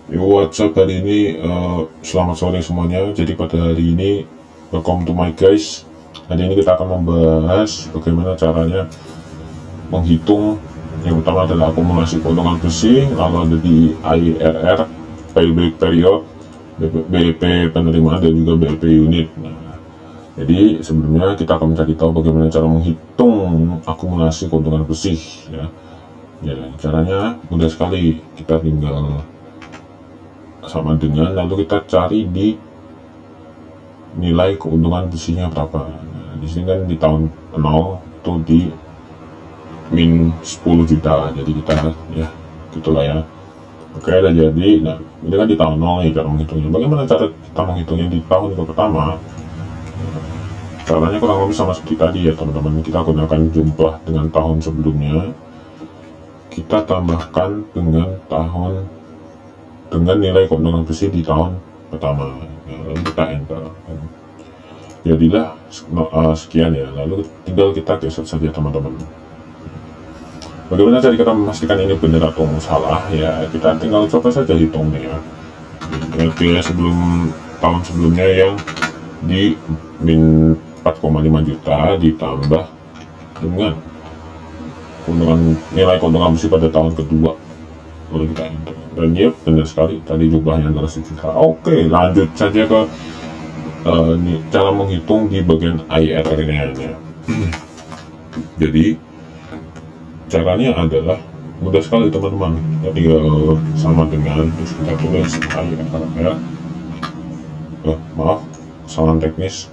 Yo, what's up hari ini, selamat sore semuanya. Jadi pada hari ini, welcome to my guys. Hari ini kita akan membahas bagaimana caranya menghitung. Yang pertama adalah akumulasi keuntungan besi, lalu ada di IRR, payback period, BEP penerimaan, dan juga BEP unit. Nah, jadi sebelumnya kita akan mencari tahu bagaimana cara menghitung akumulasi keuntungan besi. Ya, caranya mudah sekali. Kita tinggal sama dengan lalu kita cari di nilai keuntungan besinya berapa. Nah, di sini kan di tahun 0 itu di min 10 juta, jadi kita ya gitulah ya. Oke, udah jadi. Nah, ini kan di tahun 0 nih cara menghitungnya. Bagaimana cara kita menghitungnya di tahun pertama? Caranya kurang lebih sama seperti tadi ya teman-teman. Kita gunakan jumlah dengan tahun sebelumnya, kita tambahkan dengan nilai keuntungan besi di tahun pertama. Lalu kita enter, jadilah sekian ya. Lalu tinggal kita geser saja teman-teman. Bagaimana cara kita memastikan ini benar atau salah ya, kita tinggal coba saja hitungnya ya. Berarti sebelum tahun sebelumnya yang di min 4,5 juta ditambah dengan nilai keuntungan besi pada tahun kedua, lalu kita enter. Dan ya benar sekali tadi jumlahnya adalah sejuta. Oke, lanjut saja ke cara menghitung di bagian IRR-nya. Jadi caranya adalah mudah sekali teman-teman. Kita tinggal sama dengan, terus kita tulis IRR. Maaf, kesalahan teknis.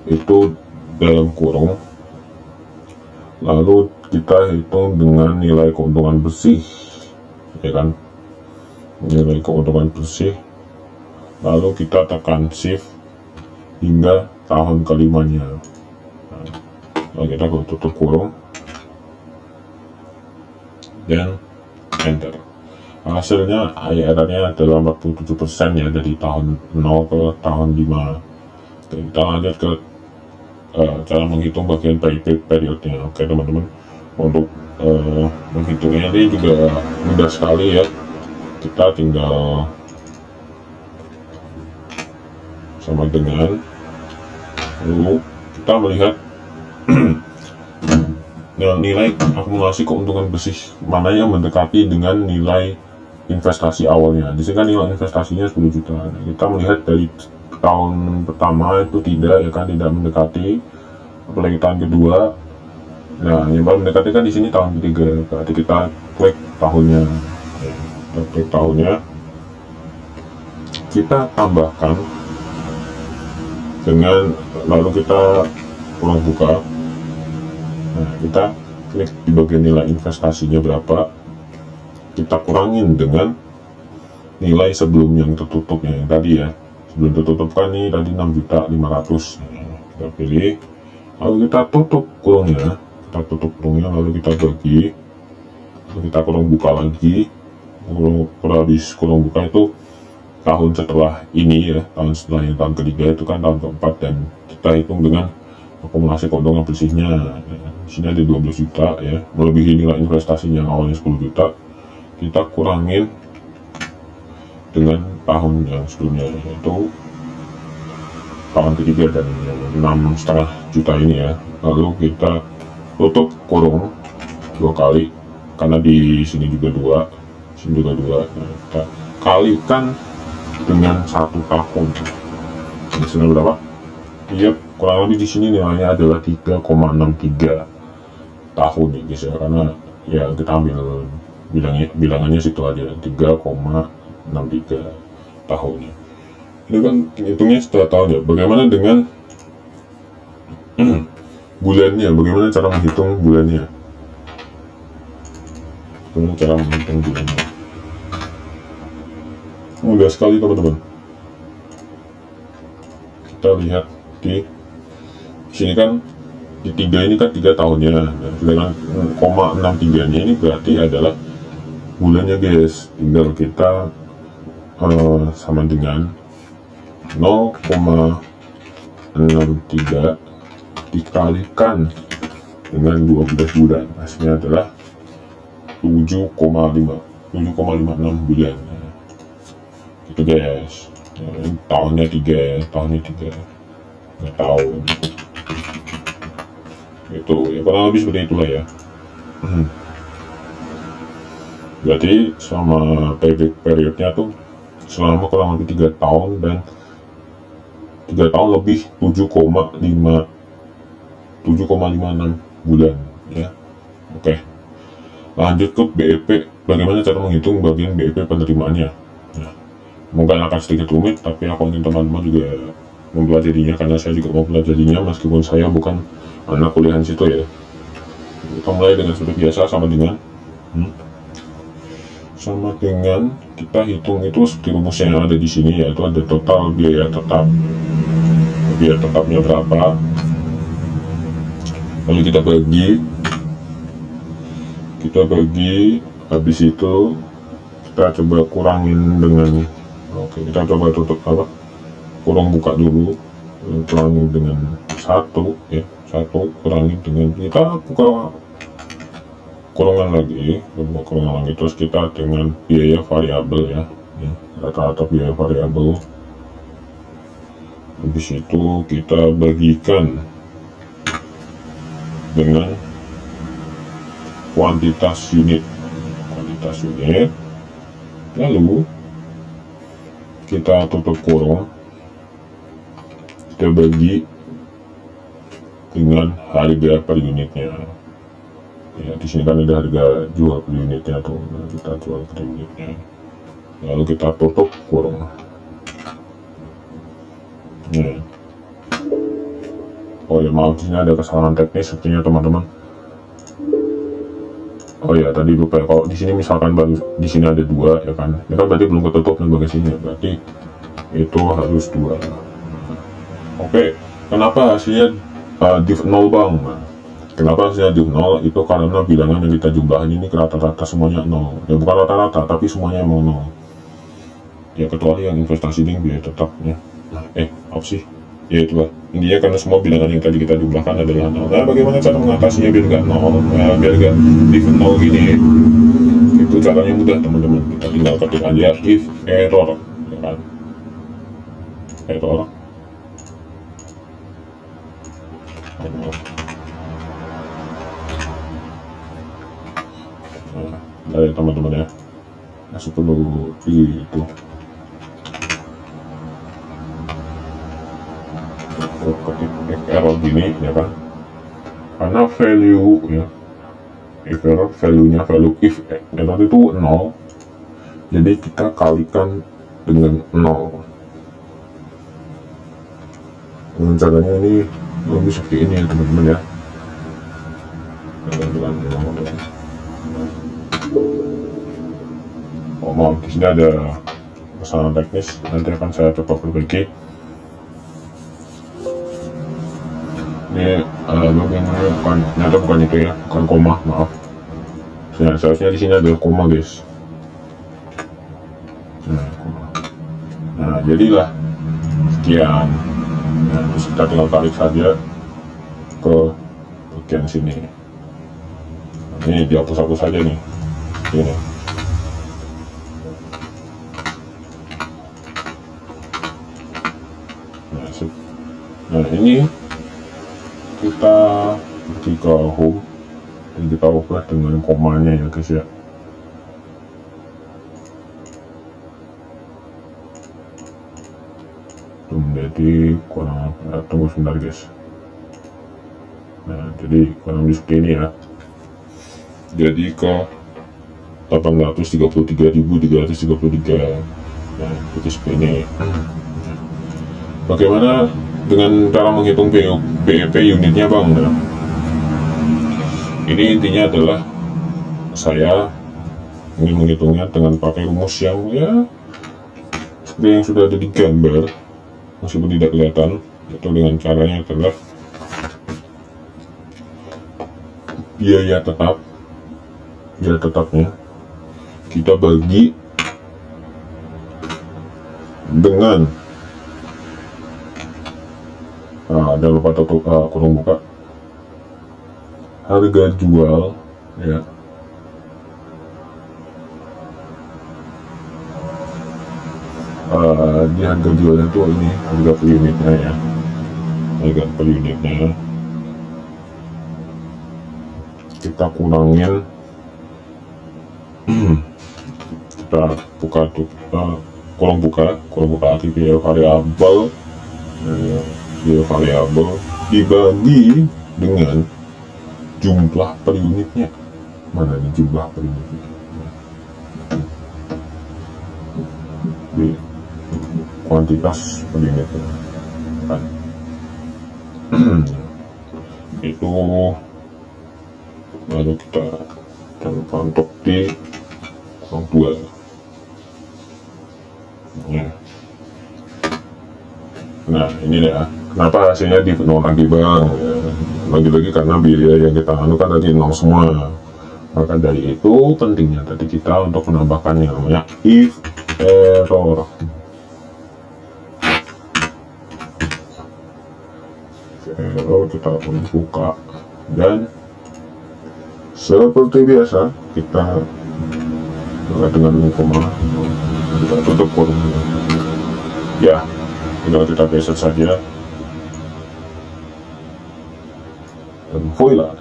Itu dalam kurung. Lalu kita hitung dengan nilai keuntungan besi, ya kan, nilai keuntungan bersih. Lalu kita tekan shift hingga tahun kelimanya. Nah, lalu kita tutup kurung dan enter. Hasilnya IRR-nya adalah 47% ya, dari tahun 0 ke tahun 5. Oke, kita lanjut ke cara menghitung bagian payback periodnya. Oke teman-teman, untuk menghitungnya ini juga mudah sekali ya. Kita tinggal sama dengan, lalu kita melihat nilai akumulasi keuntungan besi mana yang mendekati dengan nilai investasi awalnya. Di sini kan nilai investasinya 10 juta. Nah, kita melihat dari tahun pertama itu tidak ya kan, tidak mendekati, apalagi tahun kedua. Nah, yang paling mendekati kan di sini tahun ketiga. Berarti kita klik tahunnya, kita klik tahunnya, kita tambahkan dengan, lalu kita ulang buka. Nah, kita klik di bagian nilai investasinya berapa, kita kurangin dengan nilai sebelum yang tertutupnya yang tadi ya. Sebelum tertutup kan nih tadi 6.500.000. Kita pilih, lalu kita tutup kurungnya, lalu kita bagi, lalu kita kurung buka lagi. Habis kurung buka itu tahun setelah ini ya, tahun setelahnya, tahun ketiga itu kan tahun keempat, dan kita hitung dengan akumulasi keuntungan bersihnya. Di sini ada 12 juta ya, melebihi nilai investasinya yang awalnya 10 juta. Kita kurangin dengan tahun yang sebelumnya, yaitu tahun ketiga dan 6,5 juta ini ya. Lalu kita tutup kurung 2 kali, karena di sini juga 2, sini juga 2. Nah, kita kalikan dengan 1 tahun. Di sini berapa? Iya, kurang lebih di sini nilainya adalah 3,63 tahun nih guys ya, karena ya kita ambil bilangannya situ aja, 3,63 tahunnya. Ini kan hitungnya setelah tahun ya. Bagaimana dengan bulannya? Bagaimana cara menghitung bulannya? Bagaimana cara menghitung bulannya? Mudah sekali teman-teman. Kita lihat di sini kan, di 3 ini kan 3 tahunnya. Nah, dengan 0,63 nya ini berarti adalah bulannya guys. Tinggal kita sama dengan 0,63 dikalikan dengan 12 bulan, hasilnya adalah 7,56 bulan. gitu guys. Tahunnya 3 nggak tahu itu ya, kurang lebih seperti itulah ya. Berarti selama periodnya tuh selama kurang lebih 3 tahun dan 3 tahun lebih 7,56 bulan ya. Oke, lanjut ke BEP. Bagaimana cara menghitung bagian BEP penerimaannya? Nah, mungkin akan sedikit rumit, tapi aku ingin teman-teman juga mempelajarinya, karena saya juga mau mempelajarinya meskipun saya bukan anak kuliahan situ ya. Kita mulai dengan seperti biasa, sama dengan kita hitung itu seperti rumusnya yang ada di sini, yaitu ada total biaya tetap. Biaya tetapnya berapa, lalu kita bagi, habis itu kita coba kurangin dengan, oke, kita coba tutup kurang buka dulu, kurangin dengan 1 ya, 1 kurangin dengan, kita buka kurungan lagi, terus kita dengan biaya variabel ya, rata-rata biaya variabel. Habis itu kita bagikan dengan kuantitas unit, lalu kita tutup kurung, kita bagi dengan harga per unitnya ya. Di sini kan ada harga jual per unitnya tuh, kita jual per unitnya, lalu kita tutup kurung ya. Oh ya, maaf, di sini ada kesalahan teknis sepertinya teman-teman. Oh ya, tadi lupa ya, kalau di sini misalkan baru di sini ada 2 ya kan, ini kan berarti belum ketutup nih bagasinya, berarti itu harus 2. Oke, kenapa hasilnya div 0 bang? Kenapa hasilnya div 0? Itu karena bilangan yang kita jumlahin ini rata-rata semuanya 0 ya, bukan rata-rata tapi semuanya emang 0 ya, kecuali yang investasi link biaya tetapnya. Apa sih ya, itulah intinya, karena semua bilangan yang tadi kita jumlahkan adalah 0. Nah, bagaimana cara mengatasinya biar nggak 0, biar nggak div 0 gini ya? Itu caranya mudah teman-teman, kita tinggal ketik aja if error ya kan, error. Nah, dari teman-teman ya, masih perlu itu ketik if error gini ya kan, karena value ya, if error if error itu 0, jadi kita kalikan dengan 0. Dengan caranya ini lebih seperti ini ya teman-teman ya. Oh maaf, di sini ada kesalahan teknis, nanti akan saya coba perbaiki. Ini bagaimana, bukan itu ya, bukan koma, maaf. Seharusnya di sini ada koma guys. Nah, jadilah sekian. Nah, terus kita tinggal tarik saja ke bagian sini. Ini dihapus-hapus saja nih, ini. Nah, ini kita pergi ke home dan kita ubah dengan komanya ya guys ya. Jadi kurang, tunggu sebentar guys. Nah, jadi kurang lebih seperti ini ya. Jadi ke 833.333. Nah, itu seperti ini. Bagaimana dengan cara menghitung BEP unitnya bang? Nah, ini intinya adalah saya ingin menghitungnya dengan pakai rumus yang ya seperti yang sudah ada di gambar, meskipun tidak kelihatan. Itu dengan caranya adalah biaya tetapnya kita bagi dengan jangan lupa tutup kurung buka, harga jual ya, di harga jualnya tuh ini harga per unitnya ya, harga per unitnya kita kurangin. Kita buka tuh kolom buka arti variabel, dibagi dengan jumlah per unitnya. Mana nih jumlah per unitnya? Di kuantitas per unitnya kan. Itu lalu kita coba untuk di kurang 2 ya. Nah ini ya, kenapa hasilnya di 0 lagi bang ya. Lagi-lagi karena biaya yang kita anukan tadi 0 semua. Maka dari itu pentingnya tadi kita untuk menambahkan yang namanya if error. Kita buka dan seperti biasa kita dengan koma kita tutup kolomnya ya, tinggal kita reset saja dan voila.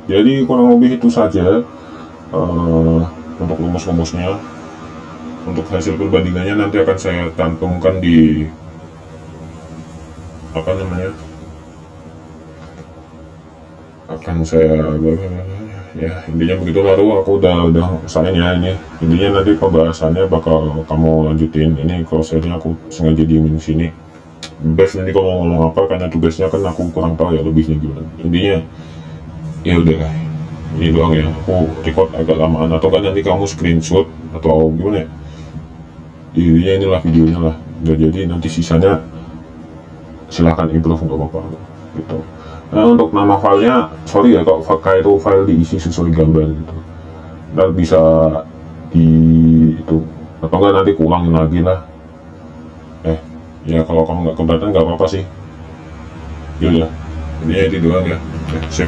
Jadi kurang lebih itu saja untuk rumus-rumusnya. Untuk hasil perbandingannya nanti akan saya cantumkan di apa namanya, akan saya ya intinya begitu. Baru aku udah usahain ya, ini intinya nanti pembahasannya bakal kamu lanjutin. Ini crosshairnya aku sengaja diemin sini. Best nanti kalau ngomong apa, karena tugasnya kan aku kurang tahu ya lebihnya gimana. Intinya ya udah ini doang ya, aku record agak lamaan, atau kan nanti kamu screenshot atau gimana ya. Intinya inilah videonya lah. Udah jadi, nanti sisanya silahkan improve, nggak apa-apa gitu. Nah untuk nama filenya, sorry ya kalau itu file diisi sesuai gambar gitu, dan bisa di itu atau enggak nanti kurangin lagi lah. Ya kalau kamu nggak keberatan nggak apa-apa sih. Yaudah, ini itu doang ya. Sip.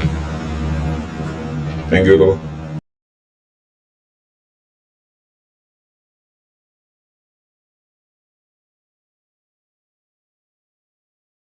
Thank you tuh.